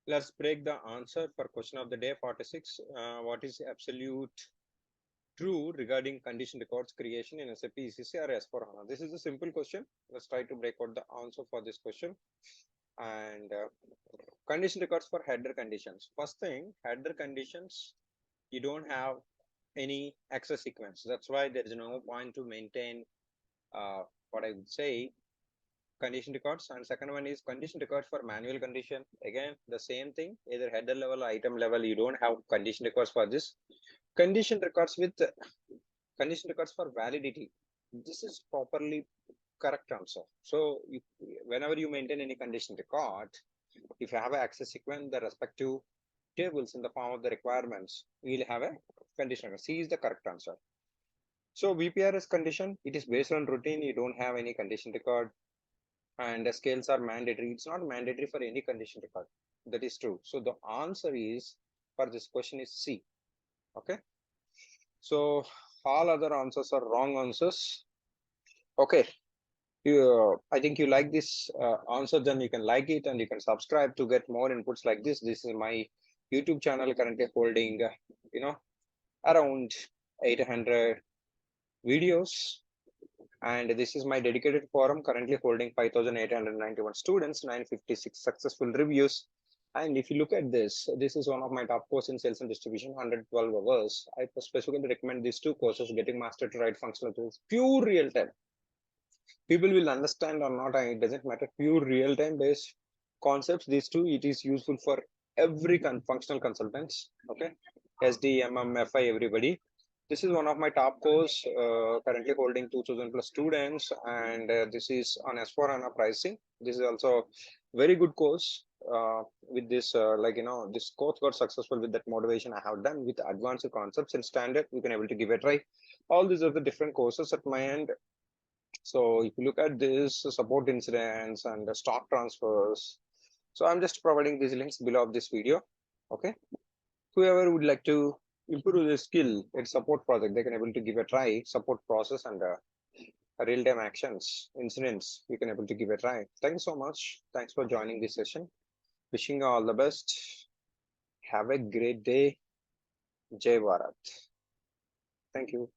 Let's break the answer for question of the day 46. What is absolute true regarding condition records creation in SAP ECC or S4 HANA? This is a simple question. Let's try to break out the answer for this question. And condition records for header conditions. First thing, header conditions, you don't have any access sequence. That's why there is no point to maintain what I would say condition records. And second one is condition records for manual condition. Again, the same thing, either header level or item level, you don't have condition records for this. Condition records with condition records for validity. This is properly correct answer. So whenever you maintain any condition record, if you have an access sequence, the respective tables in the form of the requirements, we'll have a condition record. C is the correct answer. So VPRS condition, it is based on routine. You don't have any condition record, and the scales are mandatory. It's not mandatory for any condition record. That is true. So the answer is for this question is C. Okay. So all other answers are wrong answers. Okay. I think you like this answer, then you can like it and you can subscribe to get more inputs like this. This is my YouTube channel currently holding, around 800 videos. And this is my dedicated forum currently holding 5,891 students, 956 successful reviews. And if you look at this, this is one of my top courses in sales and distribution, 112 hours. I specifically recommend these two courses, Getting Mastered to Write Functional Tools, pure real time. People will understand or not, it doesn't matter, pure real time based concepts. These two, it is useful for every functional consultants. Okay. SD, MM, FI, everybody. This is one of my top course, currently holding 2,000 plus students, and this is on S4 HANA pricing. This is also very good course. With this, this course got successful with that motivation I have done with advanced concepts and standard. You can able to give it a try. All these are the different courses at my end. So if you look at this support incidents and stock transfers, so I'm just providing these links below of this video. Okay. Whoever would like to improve their skill in support project, they can able to give a try, support process and real-time actions, incidents, you can able to give a try. Thank you so much. Thanks for joining this session. Wishing you all the best. Have a great day. Jai Bharat. Thank you.